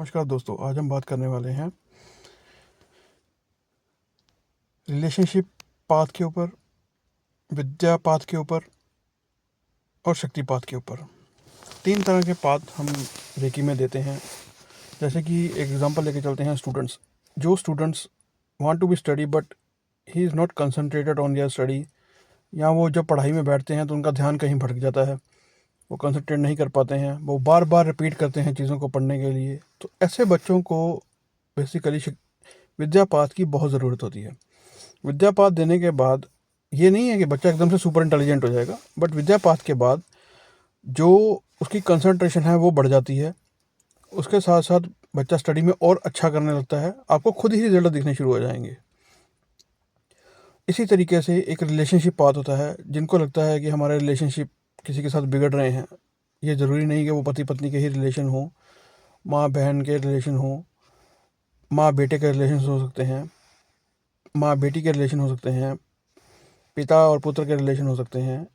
नमस्कार दोस्तों, आज हम बात करने वाले हैं रिलेशनशिप पाथ के ऊपर, विद्या पाथ के ऊपर और शक्ति पाथ के ऊपर। 3 तरह के पाथ हम रेकी में देते हैं। जैसे कि एक एग्जांपल लेके चलते हैं स्टूडेंट्स। जो students want to be study but he is not concentrated on their study, या वो जब पढ़ाई में बैठते हैं तो उनका ध्यान कहीं भटक जाता है, वो कंसंट्रेट नहीं कर पाते हैं, वो बार बार रिपीट करते हैं चीज़ों को पढ़ने के लिए। तो ऐसे बच्चों को बेसिकली विद्या पाथ की बहुत ज़रूरत होती है। विद्या पाठ देने के बाद ये नहीं है कि बच्चा एकदम से सुपर इंटेलिजेंट हो जाएगा, बट विद्या पाठ के बाद जो उसकी कंसंट्रेशन है वो बढ़ जाती है। उसके साथ साथ बच्चा स्टडी में और अच्छा करने लगता है, आपको खुद ही रिजल्ट दिखने शुरू हो जाएंगे। इसी तरीके से एक रिलेशनशिप पाथ होता है। जिनको लगता है कि हमारे रिलेशनशिप किसी के साथ बिगड़ रहे हैं, ये ज़रूरी नहीं कि वो पति पत्नी के ही रिलेशन हो, माँ बहन के रिलेशन हो, माँ बेटे के रिलेशन हो सकते हैं, माँ बेटी के रिलेशन हो सकते हैं, पिता और पुत्र के रिलेशन हो सकते हैं,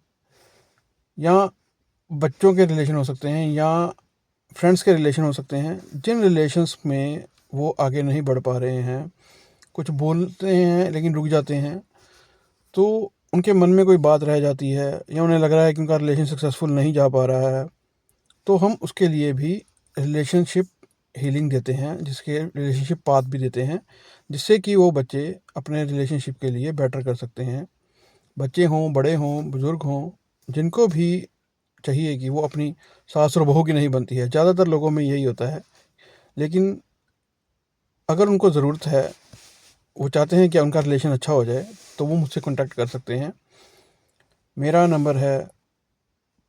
या बच्चों के रिलेशन हो सकते हैं, या फ्रेंड्स के रिलेशन हो सकते हैं। जिन रिलेशंस में वो आगे नहीं बढ़ पा रहे हैं, कुछ बोलते हैं लेकिन रुक जाते हैं, तो उनके मन में कोई बात रह जाती है, या उन्हें लग रहा है कि उनका रिलेशन सक्सेसफुल नहीं जा पा रहा है, तो हम उसके लिए भी रिलेशनशिप हीलिंग देते हैं, जिसके रिलेशनशिप पाथ भी देते हैं, जिससे कि वो बच्चे अपने रिलेशनशिप के लिए बेटर कर सकते हैं। बच्चे हों, बड़े हों, बुज़ुर्ग हों, जिनको भी चाहिए कि वो अपनी सास और बहू की नहीं बनती है। ज़्यादातर लोगों में यही होता है, लेकिन अगर उनको ज़रूरत है, वो चाहते हैं कि उनका रिलेशन अच्छा हो जाए, तो वो मुझसे कॉन्टैक्ट कर सकते हैं। मेरा नंबर है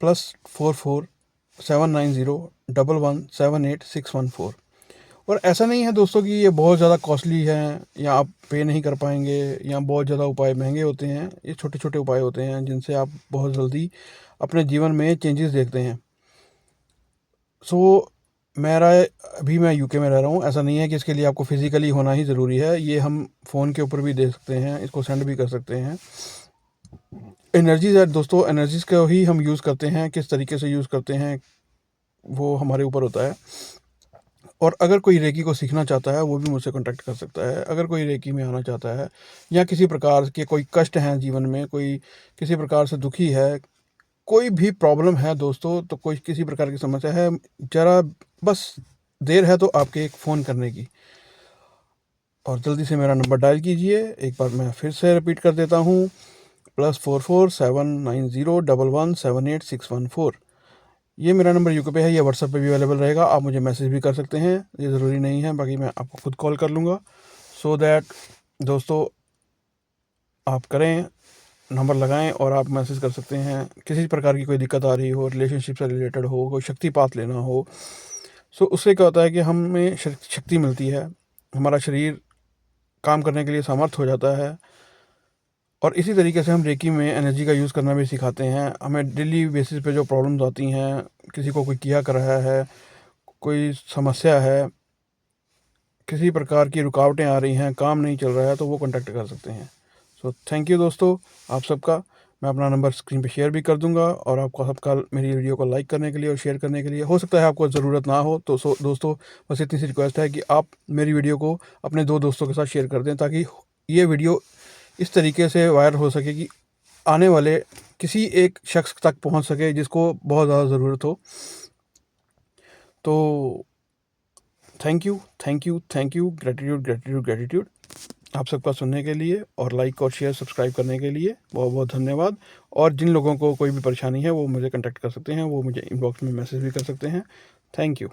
+44 790 11178614। और ऐसा नहीं है दोस्तों कि ये बहुत ज़्यादा कॉस्टली है, या आप पे नहीं कर पाएंगे, या बहुत ज़्यादा उपाय महंगे होते हैं। ये छोटे छोटे उपाय होते हैं जिनसे आप बहुत जल्दी अपने जीवन में चेंजेस देखते हैं। सो मैं यूके में रह रहा हूँ। ऐसा नहीं है कि इसके लिए आपको फिज़िकली होना ही ज़रूरी है, ये हम फ़ोन के ऊपर भी दे सकते हैं, इसको सेंड भी कर सकते हैं। एनर्जीज़ है दोस्तों, एनर्जीज़ को ही हम यूज़ करते हैं, किस तरीके से यूज़ करते हैं वो हमारे ऊपर होता है। और अगर कोई रेकी को सीखना चाहता है, वो भी मुझसे कॉन्टैक्ट कर सकता है। अगर कोई रेकी में आना चाहता है, या किसी प्रकार के कोई कष्ट हैं जीवन में, कोई किसी प्रकार से दुखी है, कोई भी प्रॉब्लम है दोस्तों, तो कोई किसी प्रकार की समस्या है, ज़रा बस देर है तो आपके एक फ़ोन करने की, और जल्दी से मेरा नंबर डायल कीजिए। एक बार मैं फिर से रिपीट कर देता हूँ, +44 790 11178614। ये मेरा नंबर यूके पे है, ये व्हाट्सएप पे भी अवेलेबल रहेगा। आप मुझे मैसेज भी कर सकते हैं, ये ज़रूरी नहीं है, बाकी मैं आपको खुद कॉल कर लूँगा। सो दैट दोस्तों आप करें, नंबर लगाएं और आप मैसेज कर सकते हैं। किसी प्रकार की कोई दिक्कत आ रही हो, रिलेशनशिप से रिलेटेड हो, कोई शक्तिपात लेना हो, सो उससे क्या होता है कि हमें शक्ति मिलती है, हमारा शरीर काम करने के लिए समर्थ हो जाता है। और इसी तरीके से हम रेकी में एनर्जी का यूज़ करना भी सिखाते हैं। हमें डेली बेसिस पे जो प्रॉब्लम्स आती हैं, किसी को कोई किया कर रहा है, कोई समस्या है, किसी प्रकार की रुकावटें आ रही हैं, काम नहीं चल रहा है, तो वो कॉन्टैक्ट कर सकते हैं। सो थैंक यू दोस्तों आप सबका। मैं अपना नंबर स्क्रीन पे शेयर भी कर दूंगा, और आपको सबका मेरी वीडियो को लाइक करने के लिए और शेयर करने के लिए। हो सकता है आपको ज़रूरत ना हो, तो दोस्तों बस इतनी सी रिक्वेस्ट है कि आप मेरी वीडियो को अपने 2 दोस्तों के साथ शेयर कर दें, ताकि ये वीडियो इस तरीके से वायरल हो सके कि आने वाले किसी एक शख्स तक पहुंच सके जिसको बहुत ज़्यादा ज़रूरत हो। तो thank you, thank you, thank you, gratitude, gratitude, gratitude आप सबका सुनने के लिए, और लाइक और शेयर सब्सक्राइब करने के लिए बहुत बहुत धन्यवाद। और जिन लोगों को कोई भी परेशानी है, वो मुझे कांटेक्ट कर सकते हैं, वो मुझे इनबॉक्स में मैसेज भी कर सकते हैं। Thank you.